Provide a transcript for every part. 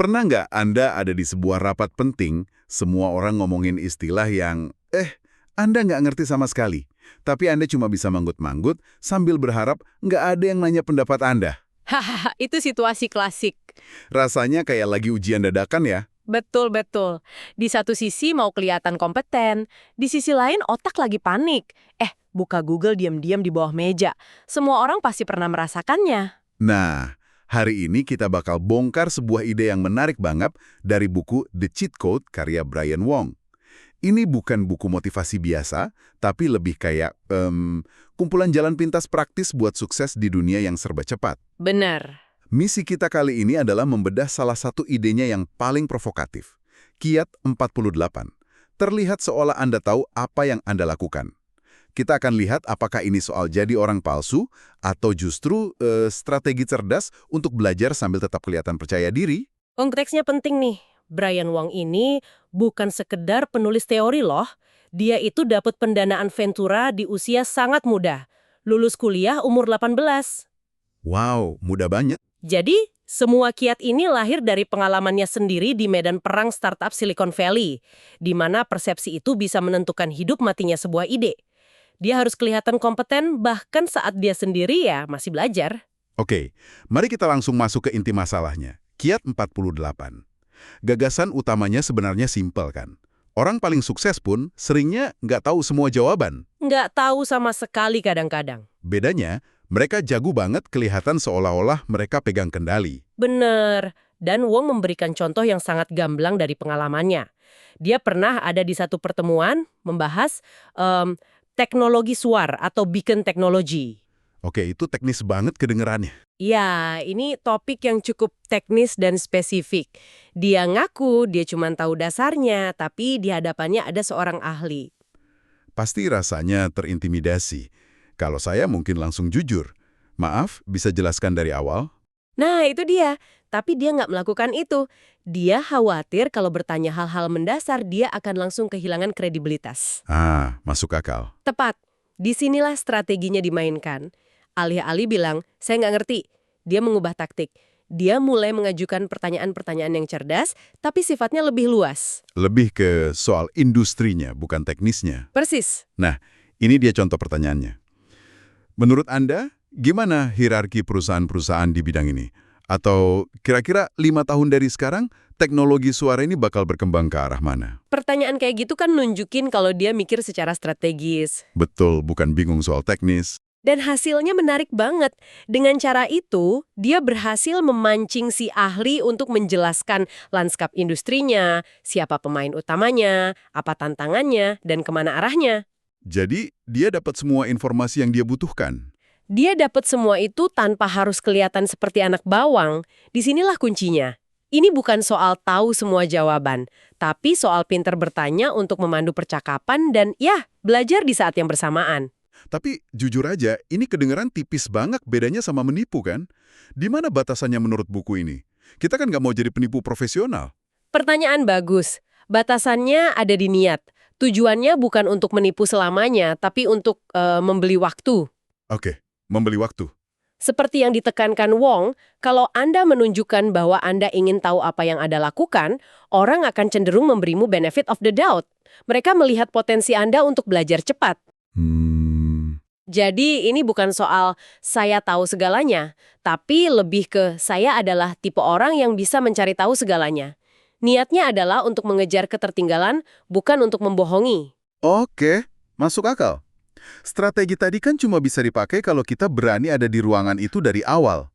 Pernah nggak Anda ada di sebuah rapat penting, semua orang ngomongin istilah yang, Anda nggak ngerti sama sekali. Tapi Anda cuma bisa manggut-manggut sambil berharap nggak ada yang nanya pendapat Anda. Hahaha, itu situasi klasik. Rasanya kayak lagi ujian dadakan ya. Betul-betul. Di satu sisi mau kelihatan kompeten, di sisi lain otak lagi panik. Buka Google diam-diam di bawah meja. Semua orang pasti pernah merasakannya. Nah, hari ini kita bakal bongkar sebuah ide yang menarik banget dari buku The Cheat Code karya Brian Wong. Ini bukan buku motivasi biasa, tapi lebih kayak kumpulan jalan pintas praktis buat sukses di dunia yang serba cepat. Benar. Misi kita kali ini adalah membedah salah satu idenya yang paling provokatif. Kiat 48. Terlihat seolah Anda tahu apa yang Anda lakukan. Kita akan lihat apakah ini soal jadi orang palsu atau justru strategi cerdas untuk belajar sambil tetap kelihatan percaya diri. Konteksnya penting nih. Brian Wong ini bukan sekedar penulis teori loh. Dia itu dapat pendanaan Ventura di usia sangat muda. Lulus kuliah umur 18. Wow, mudah banget. Jadi, semua kiat ini lahir dari pengalamannya sendiri di medan perang startup Silicon Valley, di mana persepsi itu bisa menentukan hidup matinya sebuah ide. Dia harus kelihatan kompeten bahkan saat dia sendiri ya masih belajar. Oke, mari kita langsung masuk ke inti masalahnya. Kiat 48. Gagasan utamanya sebenarnya simpel kan? Orang paling sukses pun seringnya nggak tahu semua jawaban. Nggak tahu sama sekali kadang-kadang. Bedanya, mereka jago banget kelihatan seolah-olah mereka pegang kendali. Bener. Dan Wong memberikan contoh yang sangat gamblang dari pengalamannya. Dia pernah ada di satu pertemuan membahas teknologi suar atau beacon technology. Oke, itu teknis banget kedengerannya. Ya, ini topik yang cukup teknis dan spesifik. Dia ngaku dia cuma tahu dasarnya, tapi di hadapannya ada seorang ahli. Pasti rasanya terintimidasi. Kalau saya mungkin langsung jujur. Maaf, bisa jelaskan dari awal? Nah, itu dia. Tapi dia nggak melakukan itu. Dia khawatir kalau bertanya hal-hal mendasar, dia akan langsung kehilangan kredibilitas. Ah, masuk akal. Tepat. Disinilah strateginya dimainkan. Alih-alih bilang, saya nggak ngerti. Dia mengubah taktik. Dia mulai mengajukan pertanyaan-pertanyaan yang cerdas, tapi sifatnya lebih luas. Lebih ke soal industrinya, bukan teknisnya. Persis. Nah, ini dia contoh pertanyaannya. Menurut Anda, gimana hierarki perusahaan-perusahaan di bidang ini? Atau kira-kira 5 tahun dari sekarang, teknologi suara ini bakal berkembang ke arah mana? Pertanyaan kayak gitu kan nunjukin kalau dia mikir secara strategis. Betul, bukan bingung soal teknis. Dan hasilnya menarik banget. Dengan cara itu, dia berhasil memancing si ahli untuk menjelaskan lanskap industrinya, siapa pemain utamanya, apa tantangannya, dan kemana arahnya. Jadi, dia dapat semua informasi yang dia butuhkan. Dia dapat semua itu tanpa harus kelihatan seperti anak bawang. Disinilah kuncinya. Ini bukan soal tahu semua jawaban, tapi soal pinter bertanya untuk memandu percakapan dan belajar di saat yang bersamaan. Tapi jujur aja, ini kedengeran tipis banget bedanya sama menipu kan? Di mana batasannya menurut buku ini? Kita kan nggak mau jadi penipu profesional. Pertanyaan bagus. Batasannya ada di niat. Tujuannya bukan untuk menipu selamanya, tapi untuk membeli waktu. Oke, membeli waktu. Seperti yang ditekankan Wong, kalau Anda menunjukkan bahwa Anda ingin tahu apa yang Anda lakukan, orang akan cenderung memberimu benefit of the doubt. Mereka melihat potensi Anda untuk belajar cepat. Jadi ini bukan soal saya tahu segalanya, tapi lebih ke saya adalah tipe orang yang bisa mencari tahu segalanya. Niatnya adalah untuk mengejar ketertinggalan, bukan untuk membohongi. Oke, masuk akal. Strategi tadi kan cuma bisa dipakai kalau kita berani ada di ruangan itu dari awal.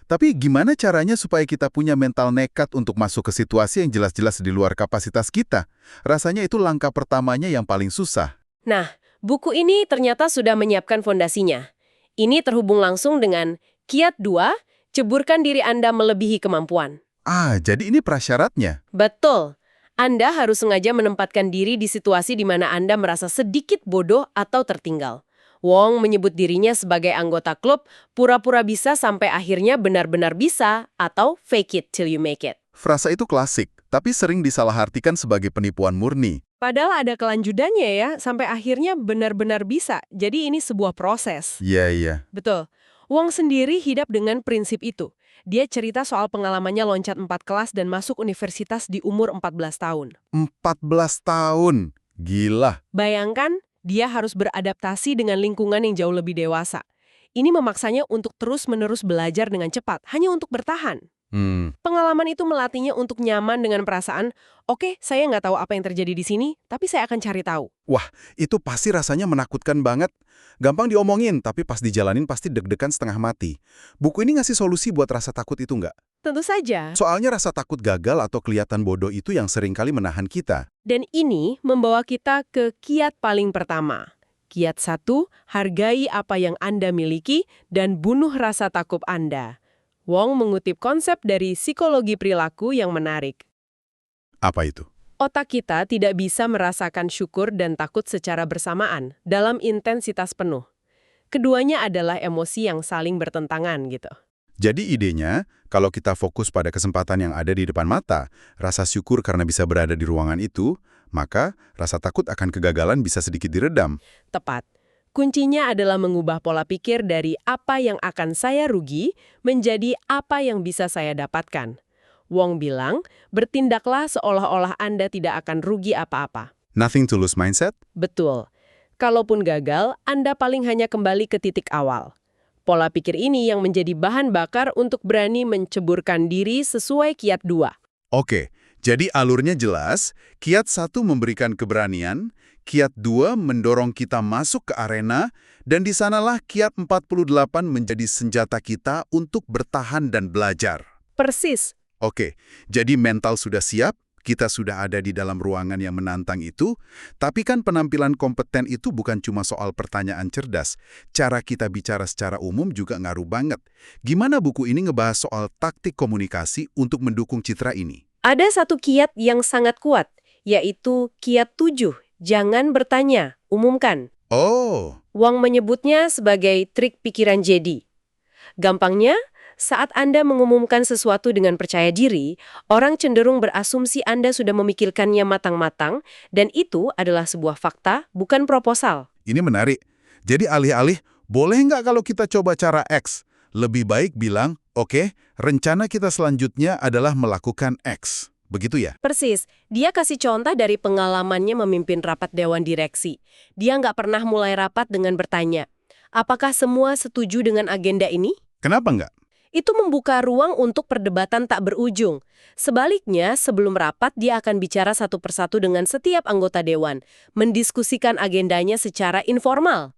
Tapi gimana caranya supaya kita punya mental nekat untuk masuk ke situasi yang jelas-jelas di luar kapasitas kita? Rasanya itu langkah pertamanya yang paling susah. Nah, buku ini ternyata sudah menyiapkan fondasinya. Ini terhubung langsung dengan Kiat 2, ceburkan diri Anda melebihi kemampuan. Ah, jadi ini prasyaratnya. Betul. Anda harus sengaja menempatkan diri di situasi di mana Anda merasa sedikit bodoh atau tertinggal. Wong menyebut dirinya sebagai anggota klub pura-pura bisa sampai akhirnya benar-benar bisa atau fake it till you make it. Frasa itu klasik, tapi sering disalahartikan sebagai penipuan murni. Padahal ada kelanjutannya ya, sampai akhirnya benar-benar bisa. Jadi ini sebuah proses. Iya. Betul. Wong sendiri hidup dengan prinsip itu. Dia cerita soal pengalamannya loncat 4 kelas dan masuk universitas di umur 14 tahun. 14 tahun. Gila. Bayangkan, dia harus beradaptasi dengan lingkungan yang jauh lebih dewasa. Ini memaksanya untuk terus-menerus belajar dengan cepat, hanya untuk bertahan. Pengalaman itu melatihnya untuk nyaman dengan perasaan, oke, saya nggak tahu apa yang terjadi di sini, tapi saya akan cari tahu. Wah, itu pasti rasanya menakutkan banget. Gampang diomongin, tapi pas dijalanin pasti deg-degan setengah mati. Buku ini ngasih solusi buat rasa takut itu nggak? Tentu saja. Soalnya rasa takut gagal atau kelihatan bodoh itu yang seringkali menahan kita. Dan ini membawa kita ke kiat paling pertama. Kiat 1, hargai apa yang Anda miliki dan bunuh rasa takut Anda. Wong mengutip konsep dari psikologi perilaku yang menarik. Apa itu? Otak kita tidak bisa merasakan syukur dan takut secara bersamaan dalam intensitas penuh. Keduanya adalah emosi yang saling bertentangan gitu. Jadi idenya, kalau kita fokus pada kesempatan yang ada di depan mata, rasa syukur karena bisa berada di ruangan itu, maka rasa takut akan kegagalan bisa sedikit diredam. Tepat. Kuncinya adalah mengubah pola pikir dari apa yang akan saya rugi menjadi apa yang bisa saya dapatkan. Wong bilang, bertindaklah seolah-olah Anda tidak akan rugi apa-apa. Nothing to lose mindset? Betul. Kalaupun gagal, Anda paling hanya kembali ke titik awal. Pola pikir ini yang menjadi bahan bakar untuk berani menceburkan diri sesuai kiat 2. Oke, jadi alurnya jelas, kiat 1 memberikan keberanian, kiat 2 mendorong kita masuk ke arena, dan di sanalah kiat 48 menjadi senjata kita untuk bertahan dan belajar. Persis. Oke, jadi mental sudah siap, kita sudah ada di dalam ruangan yang menantang itu, tapi kan penampilan kompeten itu bukan cuma soal pertanyaan cerdas. Cara kita bicara secara umum juga ngaruh banget. Gimana buku ini ngebahas soal taktik komunikasi untuk mendukung citra ini? Ada satu kiat yang sangat kuat, yaitu kiat 7, jangan bertanya, umumkan. Oh, Wang menyebutnya sebagai trik pikiran Jedi. Gampangnya, saat Anda mengumumkan sesuatu dengan percaya diri, orang cenderung berasumsi Anda sudah memikirkannya matang-matang, dan itu adalah sebuah fakta, bukan proposal. ini menarik. Jadi alih-alih, boleh nggak kalau kita coba cara X? Lebih baik bilang, oke, rencana kita selanjutnya adalah melakukan X. Begitu ya? Persis, dia kasih contoh dari pengalamannya memimpin rapat dewan direksi. Dia nggak pernah mulai rapat dengan bertanya, apakah semua setuju dengan agenda ini? Kenapa nggak? Itu membuka ruang untuk perdebatan tak berujung. Sebaliknya, sebelum rapat, dia akan bicara satu persatu dengan setiap anggota dewan, mendiskusikan agendanya secara informal.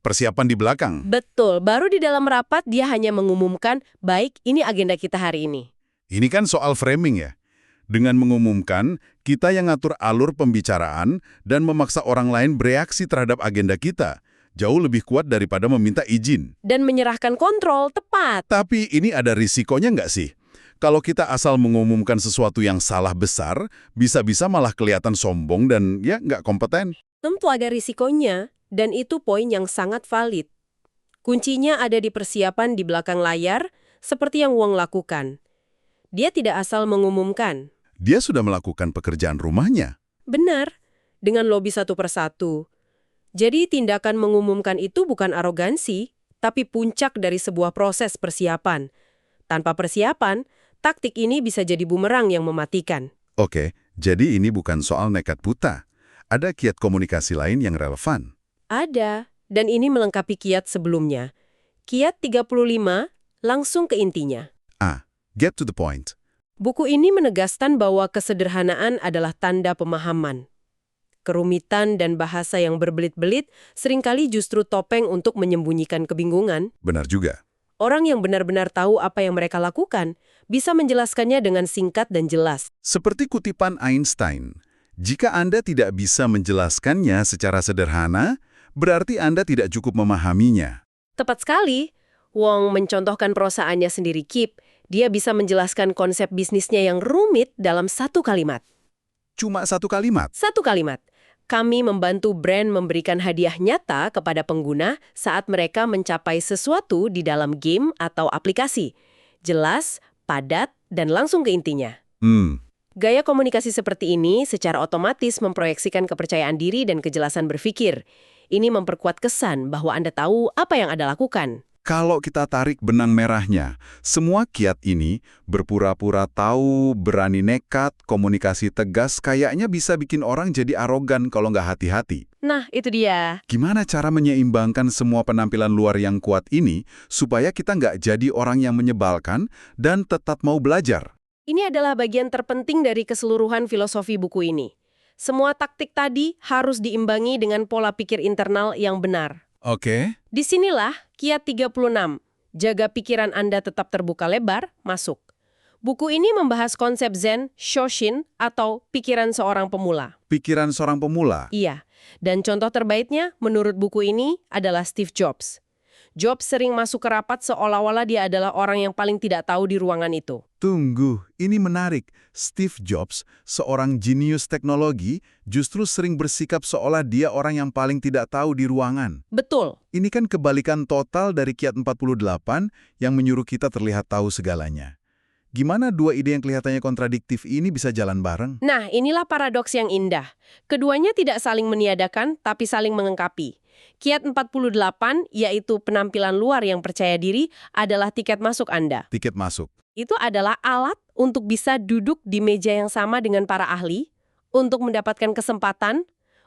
Persiapan di belakang. Betul, baru di dalam rapat dia hanya mengumumkan, baik, ini agenda kita hari ini. Ini kan soal framing ya. Dengan mengumumkan, kita yang ngatur alur pembicaraan dan memaksa orang lain bereaksi terhadap agenda kita. Jauh lebih kuat daripada meminta izin. Dan menyerahkan kontrol, tepat. Tapi ini ada risikonya nggak sih? Kalau kita asal mengumumkan sesuatu yang salah besar, bisa-bisa malah kelihatan sombong dan ya nggak kompeten. Tentu ada risikonya, dan itu poin yang sangat valid. Kuncinya ada di persiapan di belakang layar, seperti yang Wong lakukan. Dia tidak asal mengumumkan. Dia sudah melakukan pekerjaan rumahnya. Benar, dengan lobby satu persatu. Jadi tindakan mengumumkan itu bukan arogansi, tapi puncak dari sebuah proses persiapan. Tanpa persiapan, taktik ini bisa jadi bumerang yang mematikan. Oke, jadi ini bukan soal nekat buta. Ada kiat komunikasi lain yang relevan. Ada, dan ini melengkapi kiat sebelumnya. Kiat 35, langsung ke intinya. Get to the point. Buku ini menegaskan bahwa kesederhanaan adalah tanda pemahaman. Kerumitan dan bahasa yang berbelit-belit seringkali justru topeng untuk menyembunyikan kebingungan. Benar juga. Orang yang benar-benar tahu apa yang mereka lakukan bisa menjelaskannya dengan singkat dan jelas. Seperti kutipan Einstein, jika Anda tidak bisa menjelaskannya secara sederhana, berarti Anda tidak cukup memahaminya. Tepat sekali. Wong mencontohkan perusahaannya sendiri Kip. Dia bisa menjelaskan konsep bisnisnya yang rumit dalam satu kalimat. Cuma satu kalimat. Satu kalimat. Kami membantu brand memberikan hadiah nyata kepada pengguna saat mereka mencapai sesuatu di dalam game atau aplikasi. Jelas, padat, dan langsung ke intinya. Gaya komunikasi seperti ini secara otomatis memproyeksikan kepercayaan diri dan kejelasan berpikir. Ini memperkuat kesan bahwa Anda tahu apa yang Anda lakukan. Kalau kita tarik benang merahnya, semua kiat ini berpura-pura tahu, berani nekat, komunikasi tegas kayaknya bisa bikin orang jadi arogan kalau nggak hati-hati. Nah, itu dia. Gimana cara menyeimbangkan semua penampilan luar yang kuat ini supaya kita nggak jadi orang yang menyebalkan dan tetap mau belajar? Ini adalah bagian terpenting dari keseluruhan filosofi buku ini. Semua taktik tadi harus diimbangi dengan pola pikir internal yang benar. Oke. Disinilah kiat 36, jaga pikiran Anda tetap terbuka lebar, masuk. Buku ini membahas konsep Zen, Shoshin, atau pikiran seorang pemula. Pikiran seorang pemula. Iya, dan contoh terbaiknya menurut buku ini adalah Steve Jobs. Jobs sering masuk ke rapat seolah-olah dia adalah orang yang paling tidak tahu di ruangan itu. Tunggu, ini menarik. Steve Jobs, seorang jenius teknologi, justru sering bersikap seolah dia orang yang paling tidak tahu di ruangan. Betul. Ini kan kebalikan total dari kiat 48 yang menyuruh kita terlihat tahu segalanya. Gimana dua ide yang kelihatannya kontradiktif ini bisa jalan bareng? Nah, inilah paradoks yang indah. Keduanya tidak saling meniadakan, tapi saling melengkapi. Kiat 48, yaitu penampilan luar yang percaya diri, adalah tiket masuk Anda. Tiket masuk. Itu adalah alat untuk bisa duduk di meja yang sama dengan para ahli, untuk mendapatkan kesempatan,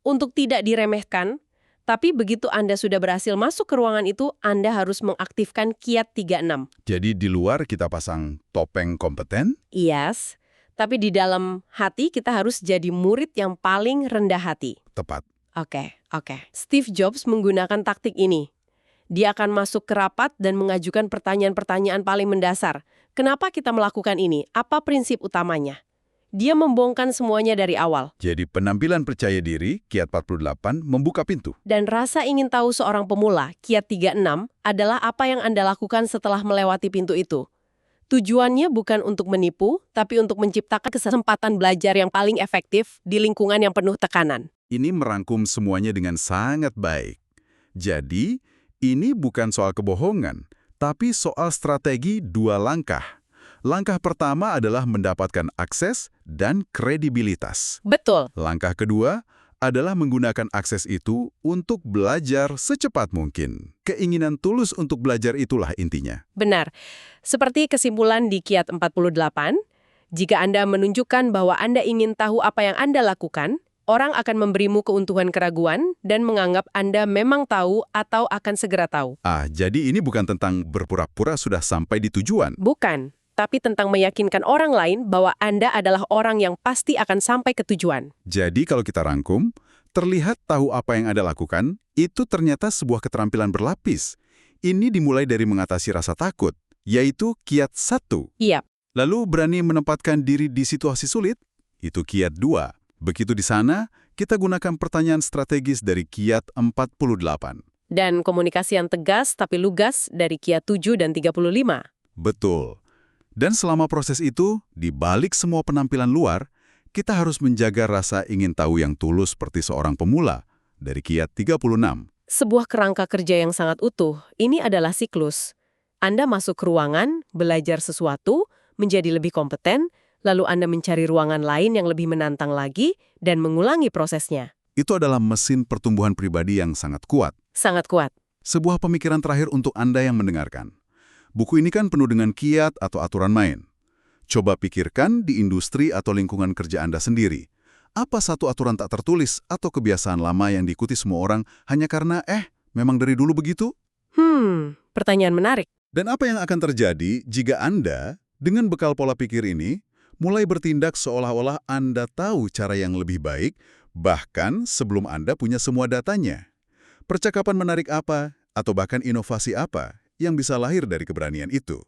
untuk tidak diremehkan. Tapi begitu Anda sudah berhasil masuk ke ruangan itu, Anda harus mengaktifkan kiat 36. Jadi di luar kita pasang topeng kompeten? Yes, tapi di dalam hati kita harus jadi murid yang paling rendah hati. Tepat. Oke. Steve Jobs menggunakan taktik ini. Dia akan masuk ke rapat dan mengajukan pertanyaan-pertanyaan paling mendasar. Kenapa kita melakukan ini? Apa prinsip utamanya? Dia membongkar semuanya dari awal. Jadi penampilan percaya diri, kiat 48, membuka pintu. Dan rasa ingin tahu seorang pemula, kiat 36, adalah apa yang Anda lakukan setelah melewati pintu itu. Tujuannya bukan untuk menipu, tapi untuk menciptakan kesempatan belajar yang paling efektif di lingkungan yang penuh tekanan. Ini merangkum semuanya dengan sangat baik. Jadi, ini bukan soal kebohongan, tapi soal strategi dua langkah. Langkah pertama adalah mendapatkan akses dan kredibilitas. Betul. Langkah kedua adalah menggunakan akses itu untuk belajar secepat mungkin. Keinginan tulus untuk belajar itulah intinya. Benar. Seperti kesimpulan di kiat 48, jika Anda menunjukkan bahwa Anda ingin tahu apa yang Anda lakukan, orang akan memberimu keuntungan keraguan dan menganggap Anda memang tahu atau akan segera tahu. Jadi ini bukan tentang berpura-pura sudah sampai di tujuan. Bukan, tapi tentang meyakinkan orang lain bahwa Anda adalah orang yang pasti akan sampai ke tujuan. Jadi kalau kita rangkum, terlihat tahu apa yang Anda lakukan, itu ternyata sebuah keterampilan berlapis. Ini dimulai dari mengatasi rasa takut, yaitu kiat 1. Iya. Lalu berani menempatkan diri di situasi sulit, itu kiat 2. Begitu di sana, kita gunakan pertanyaan strategis dari kiat 48. Dan komunikasi yang tegas tapi lugas dari kiat 7 dan 35. Betul. Dan selama proses itu, di balik semua penampilan luar, kita harus menjaga rasa ingin tahu yang tulus seperti seorang pemula, dari kiat 36. Sebuah kerangka kerja yang sangat utuh, ini adalah siklus. Anda masuk ke ruangan, belajar sesuatu, menjadi lebih kompeten, lalu Anda mencari ruangan lain yang lebih menantang lagi, dan mengulangi prosesnya. Itu adalah mesin pertumbuhan pribadi yang sangat kuat. Sangat kuat. Sebuah pemikiran terakhir untuk Anda yang mendengarkan. Buku ini kan penuh dengan kiat atau aturan main. Coba pikirkan di industri atau lingkungan kerja Anda sendiri. Apa satu aturan tak tertulis atau kebiasaan lama yang diikuti semua orang hanya karena, memang dari dulu begitu? Pertanyaan menarik. Dan apa yang akan terjadi jika Anda, dengan bekal pola pikir ini, mulai bertindak seolah-olah Anda tahu cara yang lebih baik, bahkan sebelum Anda punya semua datanya? Percakapan menarik apa, atau bahkan inovasi apa yang bisa lahir dari keberanian itu?